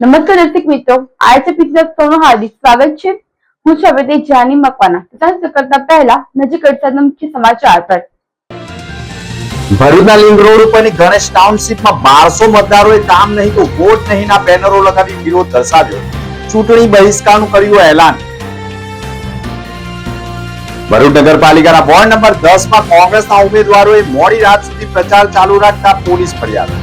નમસ્કાર દર્શક મિત્રો, આજે સૌનું હાર્દિક સ્વાગત છે। હું છું હવે જાની મકવાના। તથા કરતા પહેલા નજીક વરસાદના મુખ્ય સમાચાર પર। ભરૂચના લિંક રોડ ઉપરની ગણેશ ટાઉનશીપમાં 1200 મતદારોએ કામ નહીં તો વોટ નહીંના બેનરો લગાવી વિરોધ દર્શાવ્યો। ચૂંટણી બહિષ્કારનું કર્યું એલાન। ભરૂચ નગરપાલિકાના વોર્ડ નંબર 10 માં કોંગ્રેસના ઉમેદવારોએ મોડી રાત સુધી પ્રચાર ચાલુ રાખતા પોલીસ ફરિયાદ।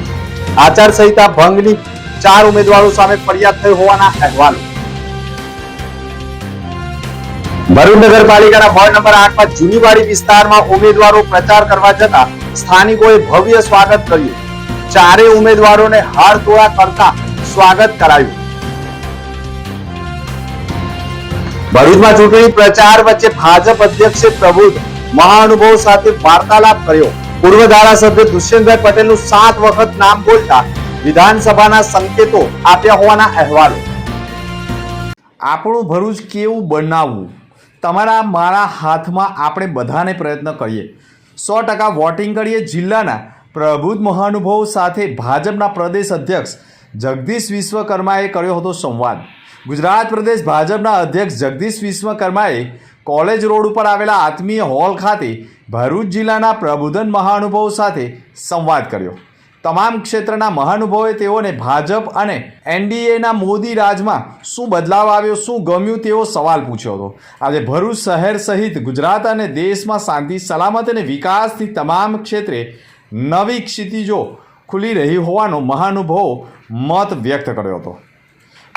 આચારસંહિતા ભંગની 4 ઉમેદવારો સામે ફરિયાદ થઈ હોવાના અહેવાલો। ભરૂચ નગરપાલિકાના વોર્ડ નંબર 8 માં જૂનીવાડી વિસ્તારમાં ઉમેદવારો પ્રચાર કરવા જતા સ્થાનિકોએ ભવ્ય સ્વાગત કર્યું। ચારે ઉમેદવારોને હારતોળા કરતા સ્વાગત કરાયું। ભરૂચમાં ચૂંટણી પ્રચાર વચ્ચે ભાજપ અધ્યક્ષે પ્રબુદ્ધ મહાનુભાવો સાથે વાર્તાલાપ કર્યો। પૂર્વ ધારાસભ્ય દુષ્યંતભાઈ પટેલનું 7 વખત નામ બોલતા વિધાનસભાના સંકેતો આપ્યા હોવાના અહેવાલો। આપણું ભરૂચ કેવું બનાવવું તમારા મારા હાથમાં, આપણે બધાને પ્રયત્ન કરીએ। 100% વોટિંગ કરીએ। જિલ્લાના પ્રબુદ્ધ મહાનુભાવો સાથે ભાજપના પ્રદેશ અધ્યક્ષ જગદીશ વિશ્વકર્માએ કર્યો હતો સંવાદ। ગુજરાત પ્રદેશ ભાજપના અધ્યક્ષ જગદીશ વિશ્વકર્માએ કોલેજ રોડ ઉપર આવેલા આત્મીય હોલ ખાતે ભરૂચ જિલ્લાના પ્રબુદ્ધ મહાનુભાવો સાથે સંવાદ કર્યો। તમામ ક્ષેત્રના મહાનુભાવોએ તેઓને ભાજપ અને એનડીએના મોદી રાજમાં શું બદલાવ આવ્યો, શું ગમ્યું તેવો સવાલ પૂછ્યો હતો। આજે ભરૂચ શહેર સહિત ગુજરાત અને દેશમાં શાંતિ, સલામત અને વિકાસની તમામ ક્ષેત્રે નવી ક્ષિતિજો ખુલી રહી હોવાનો મહાનુભાવો મત વ્યક્ત કર્યો હતો।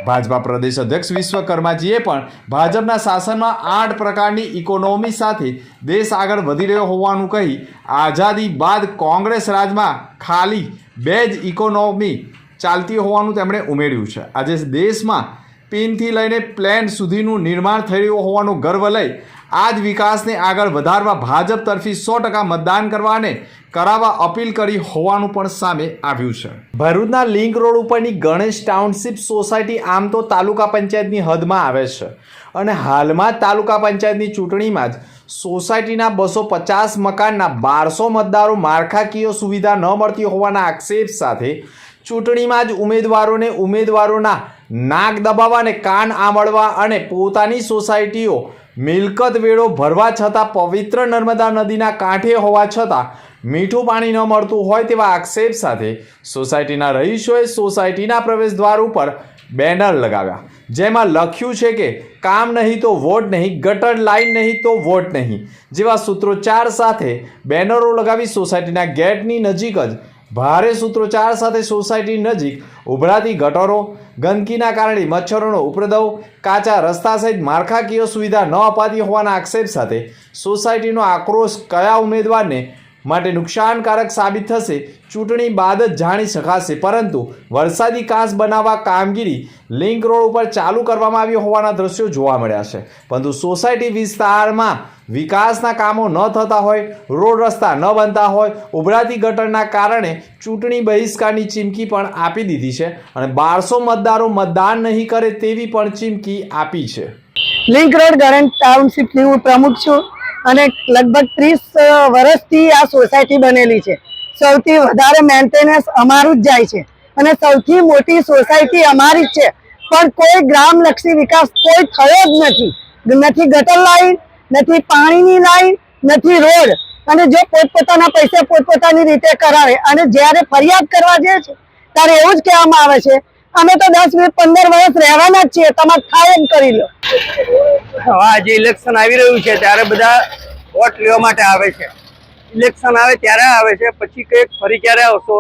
ભાજપા પ્રદેશ અધ્યક્ષ વિશ્વકર્માજીએ પણ ભાજપના શાસનમાં 8 પ્રકારની ઇકોનોમી સાથે દેશ આગળ વધી રહ્યો હોવાનું કહી આઝાદી બાદ કોંગ્રેસ રાજમાં ખાલી 2 જ ઇકોનોમી ચાલતી હોવાનું તેમણે ઉમેર્યું છે। આજે દેશમાં પિનથી લઈને પ્લેન સુધીનું નિર્માણ થઈ રહ્યું હોવાનો ગર્વ લઈ આ જ વિકાસને આગળ વધારવા ભાજપ તરફી 100% મતદાન કરવા અને કરાવવા અપીલ કરી હોવાનું પણ સામે આવ્યું છે। ભરૂચના લિંક રોડ ઉપરની ગણેશ ટાઉનશીપ સોસાયટી આમ તો તાલુકા પંચાયતની હદમાં આવે છે અને હાલમાં જ તાલુકા પંચાયતની ચૂંટણીમાં જ સોસાયટીના 250 મકાનના 1200 મતદારો માળખાકીય સુવિધા ન મળતી હોવાના આક્ષેપ સાથે ચૂંટણીમાં જ ઉમેદવારોના નાક દબાવવા અને કાન આંબળવા અને પોતાની સોસાયટીઓ મિલકત વેળો ભરવા છતાં પવિત્ર નર્મદા નદીના કાંઠે હોવા છતાં મીઠું પાણી ન મળતું હોય તેવા આક્ષેપ સાથે સોસાયટીના રહીશોએ સોસાયટીના પ્રવેશદ્વાર ઉપર બેનર લગાવ્યા, જેમાં લખ્યું છે કે કામ નહીં તો વોટ નહીં, ગટર લાઈન નહીં તો વોટ નહીં જેવા સૂત્રોચ્ચાર સાથે બેનરો લગાવી સોસાયટીના ગેટની નજીક જ ભારે સૂત્રોચ્ચાર સાથે સોસાયટી નજીક ઉભરાતી ગટરો, ગંદકીના કારણે મચ્છરોનો ઉપદ્રવ, કાચા રસ્તા સહિત માળખાકીય સુવિધા ન અપાતી હોવાના આક્ષેપ સાથે સોસાયટીનો આક્રોશ કયા ઉમેદવારને માટે નુકસાનકારક સાબિત થશે ચૂંટણી બાદ જ જાણી શકાશે। પરંતુ વરસાદી કાંસ બનાવવા કામગીરી લિંક રોડ ઉપર ચાલુ કરવામાં આવી હોવાના દ્રશ્યો જોવા મળ્યા છે, પરંતુ સોસાયટી વિસ્તારમાં વિકાસના કામો ન થતા હોય, રોડ રસ્તા ન બનતા હોય, ઉભરાતી ગટરના કારણે ચૂંટણી બહિષ્કારની ચીમકી પણ આપી દીધી છે અને 1200 મતદારો મતદાન નહીં કરે તેવી પણ ચીમકી આપી છે। લિંક રોડ ગણેશ ટાઉનશીપની હું પ્રમુખ છું અને લગભગ 30 વર્ષથી આ સોસાયટી બનેલી છે। સૌથી વધારે મેન્ટેનન્સ અમારું જ જાય છે અને સૌથી મોટી સોસાયટી અમારી જ છે, પણ કોઈ ગ્રામલક્ષી વિકાસ કોઈ થયો જ નથી। નથી ગટર લાઈન, નથી પાણીની લાઈન, નથી રોડ, અને જો પોતપોતાના પૈસે પોતપોતાની રીતે કરાવે અને જ્યારે ફરિયાદ કરવા જાય છે ત્યારે એવું જ કહેવામાં આવે છે અમે તો 10, 20, 15 વર્ષ રહેવાના જ છીએ, તમારે થાય એમ કરી લો। આજે ઇલેક્શન આવી રહ્યું છે ત્યારે બધા વોટ લેવા માટે આવે છે। ઇલેક્શન આવે ત્યારે આવે છે, પછી કંઈક ફરી ક્યારે આવશો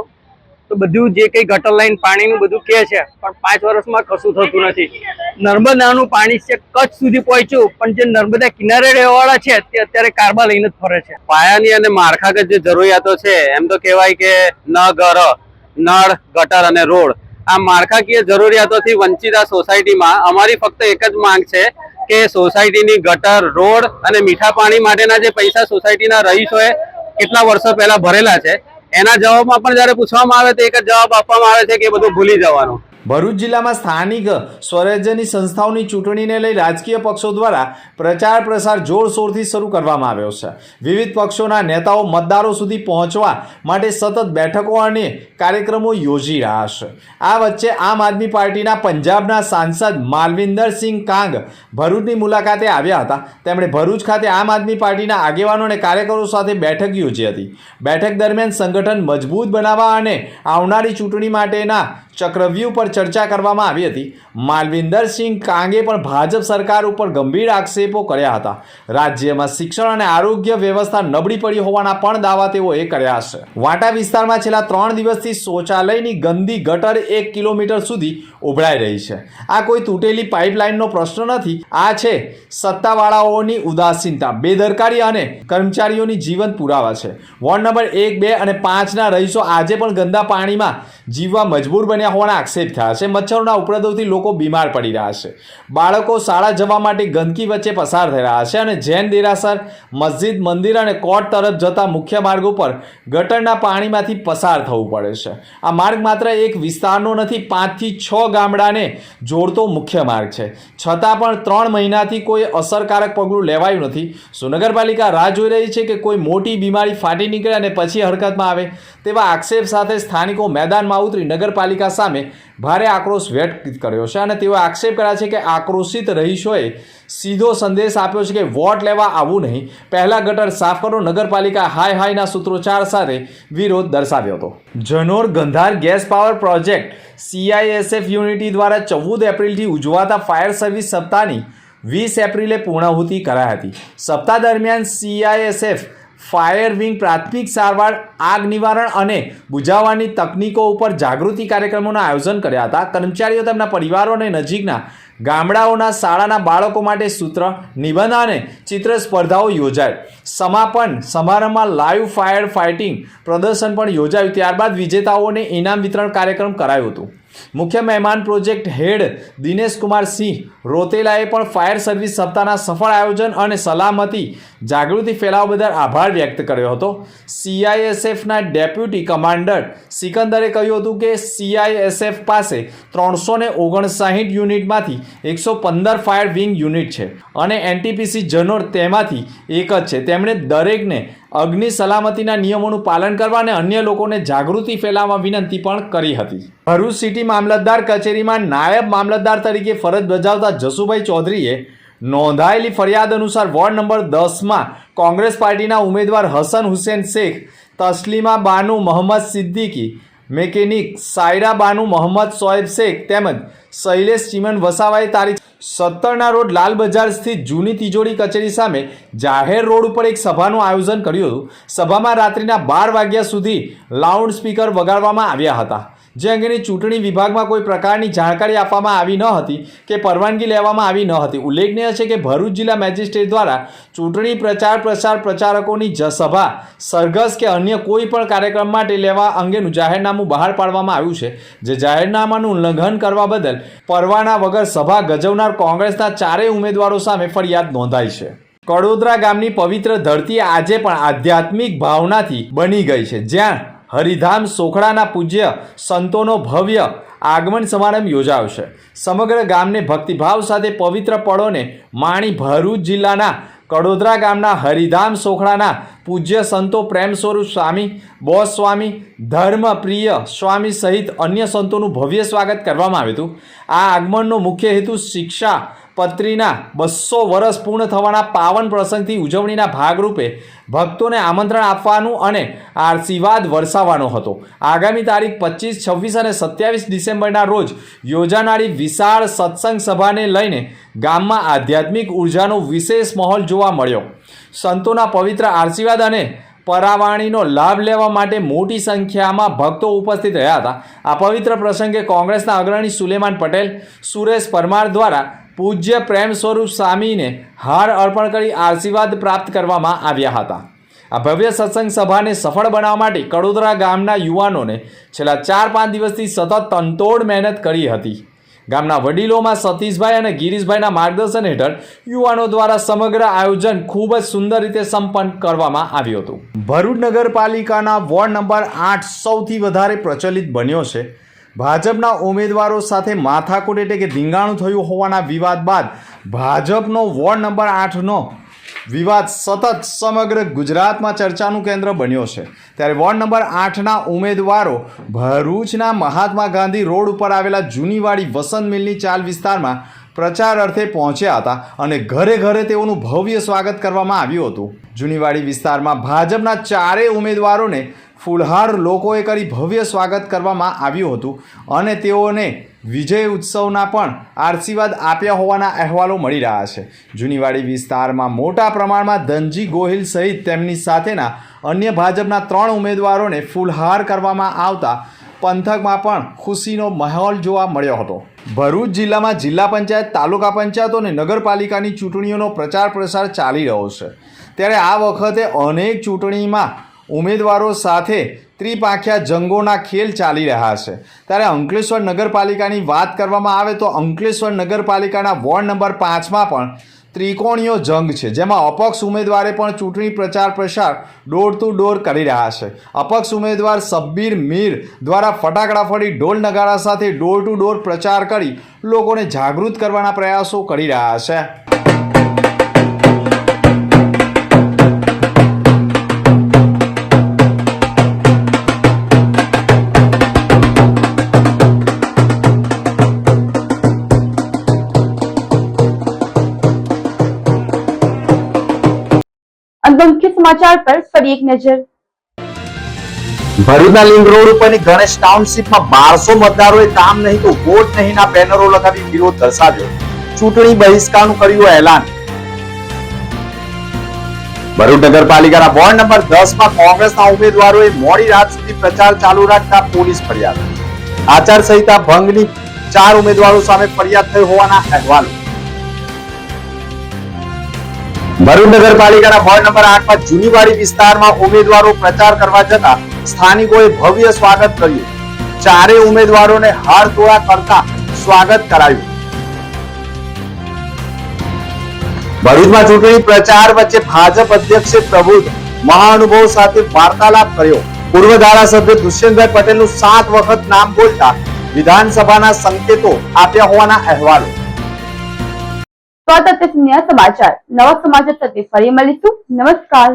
તો બધું જે કંઈ ગટર લાઈન પાણીનું બધું કહે છે, પણ 5 વર્ષમાં કશું થતું નથી। નર્મદાનું પાણી છે કચ્છ સુધી પહોંચ્યું, પણ જે નર્મદા કિનારે રહેવાવાળા છે તે અત્યારે કારબા લઈને જ ફરે છે। પાયાની અને માળખાગત જે જરૂરિયાતો છે એમ તો કહેવાય કે ઘર, નળ, ગટર અને રોડ, આ માળખાકીય જરૂરિયાતોથી વંચિત આ સોસાયટીમાં અમારી ફક્ત એક જ માંગ છે કે સોસાયટીની ગટર, રોડ અને મીઠા પાણી માટેના જે પૈસા સોસાયટીના રહીશોએ કેટલા વર્ષો પહેલા ભરેલા છે એના જવાબમાં પણ જ્યારે પૂછવામાં આવે તો એક જ જવાબ આપવામાં આવે છે કે એ બધું ભૂલી જવાનું। ભરૂચ જિલ્લામાં સ્થાનિક સ્વરાજ્યની સંસ્થાઓની ચૂંટણીને લઈ રાજકીય પક્ષો દ્વારા પ્રચાર પ્રસાર જોરશોરથી શરૂ કરવામાં આવ્યો છે. વિવિધ પક્ષોના નેતાઓ મતદારો સુધી પહોંચવા માટે સતત બેઠકો અને કાર્યક્રમો યોજી રહ્યા છે. આ વચ્ચે આમ આદમી પાર્ટીના પંજાબના સાંસદ માલવિંદરસિંહ કાંગ ભરૂચની મુલાકાતે આવ્યા હતા. તેમણે ભરૂચ ખાતે આમ આદમી પાર્ટીના આગેવાનો અને કાર્યકરો સાથે બેઠક યોજી હતી. બેઠક દરમિયાન સંગઠન મજબૂત બનાવવા અને આવનારી ચૂંટણી માટેના ચક્રવ્યૂહ પર ચર્ચા કરવામાં આવી હતી. માલવિંદરસિંહ કાંગે પણ ભાજપ સરકાર ઉપર ગંભીર આક્ષેપો કર્યા હતા. રાજ્યમાં શિક્ષણ અને આરોગ્ય વ્યવસ્થા નબળી પડી હોવાના પણ દાવા તેઓએ કર્યા છે. વાંટા વિસ્તારમાં છેલ્લા 3 દિવસથી શૌચાલયની ગંદી ગટર 1 કિલોમીટર સુધી ઉભરાઈ રહી છે. આ કોઈ તૂટેલી પાઇપલાઇનનો પ્રશ્ન નથી. આ છે સત્તાવાળાઓની ઉદાસીનતા, બેદરકારી અને કર્મચારીઓની જીવંત પુરાવા છે. વોર્ડ નંબર 1, 2 અને 5ના રહીશો આજે પણ ગંદા પાણીમાં જીવવા મજબૂર બન્યા હોવાના આક્ષેપ થયા છે. મચ્છરોના ઉપદ્રવથી લોકો બીમાર પડી રહ્યા છે. બાળકો શાળા જવા માટે ગંદકી વચ્ચે પસાર થઈ રહ્યા છે અને જૈન દેરાસર, મસ્જિદ, મંદિર અને કોર્ટ તરફ જતા મુખ્ય માર્ગો પર ગટરના પાણીમાંથી પસાર થવું પડે છે. આ માર્ગ માત્ર એક વિસ્તારનો નથી, 5 થી 6 ગામડાને જોડતો મુખ્ય માર્ગ છે. છતાં પણ 3 મહિનાથી કોઈ અસરકારક પગલું લેવાયું નથી. શું નગરપાલિકા રાહ જોઈ રહી છે કે કોઈ મોટી બીમારી ફાટી નીકળે અને પછી હરકતમાં આવે? તેવા આક્ષેપ સાથે સ્થાનિકો મેદાનમાં ઉતરી નગરપાલિકા સામે ભારે આક્રોશ વ્યક્ત કર્યો છે અને તેઓ આક્ષેપ કર્યા છે કે આક્રોશિત રહીશોએ સીધો સંદેશ આપ્યો છે કે વોટ લેવા આવવું નહીં, પહેલા ગટર સાફ કરો. નગરપાલિકા હાય હાયના સૂત્રોચ્ચાર સાથે વિરોધ દર્શાવ્યો હતો. Janor Gandhar gas power project CISF યુનિટી દ્વારા 14 એપ્રિલથી ઉજવાતા ફાયર સર્વિસ સપ્તાહની 20 એપ્રિલે પૂર્ણાહુતિ કરાઈ હતી. સપ્તાહ દરમિયાન CISF ફાયર વિંગ પ્રાથમિક સારવાર, આગ નિવારણ અને બુઝાવવાની તકનીકો ઉપર જાગૃતિ કાર્યક્રમોનું આયોજન કર્યા હતા. કર્મચારીઓ તેમના પરિવારો અને નજીકના ગામડાઓના શાળાના બાળકો માટે સૂત્ર, નિબંધ અને ચિત્ર સ્પર્ધાઓ યોજાઈ. સમાપન સમારંભમાં લાઈવ ફાયર ફાઇટિંગ પ્રદર્શન પણ યોજાયું. ત્યારબાદ વિજેતાઓને ઇનામ વિતરણ કાર્યક્રમ કરાયું હતું. મુખ્ય મહેમાન પ્રોજેક્ટ હેડ દિનેશ કુમાર સિંહ રોતેલાએ પણ ફાયર સર્વિસ સપ્તાહના સફળ આયોજન અને સલામતી જાગૃતિ ફેલાવવા બદલ આભાર વ્યક્ત કર્યો હતો. CISFના ડેપ્યુટી કમાન્ડર સિકંદરે કહ્યું હતું કે CISF પાસે 359 યુનિટમાંથી 115 ફાયર વિંગ યુનિટ છે અને NTPC જનોર તેમાંથી એક જ છે. તેમણે દરેકને અગ્નિ સલામતીના નિયમોનું પાલન કરવા અને અન્ય લોકોને જાગૃતિ ફેલાવવા વિનંતી પણ કરી હતી. ભરૂચ સિટી મામલતદાર કચેરીમાં નાયબ મામલતદાર તરીકે ફરજ બજાવતા જસુભાઈ ચૌધરીએ નોંધાયેલી ફરિયાદ અનુસાર વોર્ડ નંબર 10માં કોંગ્રેસ પાર્ટીના ઉમેદવાર હસન હુસેન શેખ, તસ્લીમા બાનુ મોહમ્મદ સિદ્દીકી, મેકેનિક સાયરા બાનુ મોહમ્મદ સોએબ શેખ તેમજ શૈલેષ ચીમન વસાવાએ તારીખ 17ના રોજ લાલ બજાર સ્થિત જૂની તિજોરી કચેરી સામે જાહેર રોડ ઉપર એક સભાનું આયોજન કર્યું હતું. સભામાં રાત્રિના 12 વાગ્યા સુધી લાઉડ સ્પીકર વગાડવામાં આવ્યા હતા. જે અંગેની ચૂંટણી વિભાગમાં કોઈ પ્રકારની જાણકારી આપવામાં આવી ન હતી કે પરવાનગી લેવામાં આવી ન હતી. ઉલ્લેખનીય છે કે ભરૂચ જિલ્લા મેજિસ્ટ્રેટ દ્વારા ચૂંટણી પ્રચાર પ્રસાર પ્રચારકોની સભા, સરઘસ કે અન્ય કોઈ પણ કાર્યક્રમ માટે લેવા અંગેનું જાહેરનામું બહાર પાડવામાં આવ્યું છે. જે જાહેરનામાનું ઉલ્લંઘન કરવા બદલ પરવાના વગર સભા ગજવનાર કોંગ્રેસના 4 ઉમેદવારો સામે ફરિયાદ નોંધાઈ છે. કડોદરા ગામની પવિત્ર ધરતી આજે પણ આધ્યાત્મિક ભાવનાથી બની ગઈ છે, જ્યાં હરિધામ સોખડાના પૂજ્ય સંતોનો ભવ્ય આગમન સમારંભ યોજાયો છે. સમગ્ર ગામને ભક્તિભાવ સાથે પવિત્ર પળોને માણી ભરૂચ જિલ્લાના કડોદરા ગામના હરિધામ સોખડાના પૂજ્ય સંતો પ્રેમ સ્વરૂપ સ્વામી, બોસ સ્વામી, ધર્મપ્રિય સ્વામી સહિત અન્ય સંતોનું ભવ્ય સ્વાગત કરવામાં આવ્યું હતું. આ આગમનનો મુખ્ય હેતુ શિક્ષા પત્રીના 200 વર્ષ પૂર્ણ થવાના પાવન પ્રસંગથી ઉજવણીના ભાગરૂપે ભક્તોને આમંત્રણ આપવાનું અને આશીર્વાદ વરસાવવાનો હતો. આગામી તારીખ 25, 26 અને 27 ડિસેમ્બરના રોજ યોજાનારી વિશાળ સત્સંગ સભાને લઈને ગામમાં આધ્યાત્મિક ઉર્જાનો વિશેષ માહોલ જોવા મળ્યો. સંતોના પવિત્ર આશીર્વાદ અને પરાવાણીનો લાભ લેવા માટે મોટી સંખ્યામાં ભક્તો ઉપસ્થિત રહ્યા હતા. આ પવિત્ર પ્રસંગે કોંગ્રેસના અગ્રણી સુલેમાન પટેલ, સુરેશ પરમાર દ્વારા પૂજ્ય પ્રેમ સ્વરૂપ સ્વામીને હાર અર્પણ કરી આશીર્વાદ પ્રાપ્ત કરવામાં આવ્યા હતા. આ ભવ્ય સત્સંગ સભાને સફળ બનાવવા માટે કડોદરા ગામના યુવાનોને છેલ્લા 4-5 દિવસથી સતત તનતોડ મહેનત કરી હતી. ગામના વડીલોમાં સતીશભાઈ અને ગિરીશભાઈના માર્ગદર્શન હેઠળ યુવાનો દ્વારા સમગ્ર આયોજન ખૂબ જ સુંદર રીતે સંપન્ન કરવામાં આવ્યું હતું. ભરૂચ નગરપાલિકાના વોર્ડ નંબર 8 સૌથી વધારે પ્રચલિત બન્યો છે. ભાજપના ઉમેદવારો સાથે માથાકૂટ એટલે કે ધીંગાણું થયું હોવાના વિવાદ બાદ ભાજપનો વોર્ડ નંબર 8નો વિવાદ સતત સમગ્ર ગુજરાતમાં ચર્ચાનું કેન્દ્ર બન્યો છે। ત્યારે વોર્ડ નંબર 8ના ઉમેદવારો ભરૂચના મહાત્મા ગાંધી રોડ ઉપર આવેલા જૂનીવાડી વસંત મિલની ચાલ વિસ્તારમાં પ્રચાર અર્થે પહોંચ્યા હતા અને ઘરે ઘરે તેઓનું ભવ્ય સ્વાગત કરવામાં આવ્યું હતું। જૂનીવાડી વિસ્તારમાં ભાજપના ચારેય ઉમેદવારોને ફૂલહાર લોકોએ કરી ભવ્ય સ્વાગત કરવામાં આવ્યું હતું અને તેઓને વિજય ઉત્સવના પણ આશીર્વાદ આપ્યા હોવાના અહેવાલો મળી રહ્યા છે। જૂનીવાડી વિસ્તારમાં મોટા પ્રમાણમાં ધનજી ગોહિલ સહિત તેમની સાથેના અન્ય ભાજપના 3 ઉમેદવારોને ફૂલહાર કરવામાં આવતા પંથકમાં પણ ખુશીનો માહોલ જોવા મળ્યો હતો। ભરૂચ જિલ્લામાં જિલ્લા પંચાયત, તાલુકા પંચાયતો અને નગરપાલિકાની ચૂંટણીઓનો પ્રચાર પ્રસાર ચાલી રહ્યો છે। ત્યારે આ વખતે અનેક ચૂંટણીમાં ઉમેદવારો સાથે ત્રિપાંખ્યા જંગોના ખેલ ચાલી રહ્યા છે। ત્યારે અંકલેશ્વર નગરપાલિકાની વાત કરવામાં આવે તો અંકલેશ્વર નગરપાલિકાના વોર્ડ નંબર 5માં પણ ત્રિકોણીયો જંગ છે, જેમાં અપક્ષ ઉમેદવારે પણ ચૂંટણી પ્રચાર પ્રસાર ડોર ટુ ડોર કરી રહ્યા છે। અપક્ષ ઉમેદવાર શબ્બીર મીર દ્વારા ફટાકડા ફોડી ઢોલ નગારા સાથે ડોર ટુ ડોર પ્રચાર કરી લોકોને જાગૃત કરવાના પ્રયાસો કરી રહ્યા છે। मुख्य समाचार पर फरी एक नजर। ભરૂચના લિંક રોડ ઉપરની ગણેશ ટાઉનશીપમાં 1200 મતદારોએ કામ નહીં તો વોટ નહીંના બેનરો લગાવી વિરોધ દર્શાવ્યો। ચૂંટણી બહિષ્કારનું કર્યું એલાન। ભરૂચ નગરપાલિકાના વોર્ડ નંબર 10માં કોંગ્રેસના ઉમેદવારોએ મોડી રાત સુધી પ્રચાર ચાલુ રાખતા પોલીસ ફરિયાદ। આચારસંહિતા ભંગની 4 ઉમેદવારો સામે ફરિયાદ થઈ હોવાના અહેવાલો। ભરૂચ નગરપાલિકાના વોર્ડ નંબર 8માં જૂનીવાડી વિસ્તારમાં ઉમેદવારો પ્રચાર કરવા જતા સ્થાનિકોએ ભવ્ય સ્વાગત કર્યું। ચારેય ઉમેદવારોને હાર તોડા કરતા સ્વાગત કરાયું। ભરૂચમાં ચૂંટણી પ્રચાર વચ્ચે ભાજપ અધ્યક્ષે પ્રબુદ્ધ મહાનુભાવ સાથે વાર્તાલાપ કર્યો। પૂર્વ ધારાસભ્ય દુષ્યંતભાઈ પટેલનું 7 વખત નામ બોલતા વિધાનસભાના સંકેતો આપ્યા હોવાના અહેવાલો। તો આ સમાચાર નવા સમાચાર સાથે ફરી મળીશું। નમસ્કાર।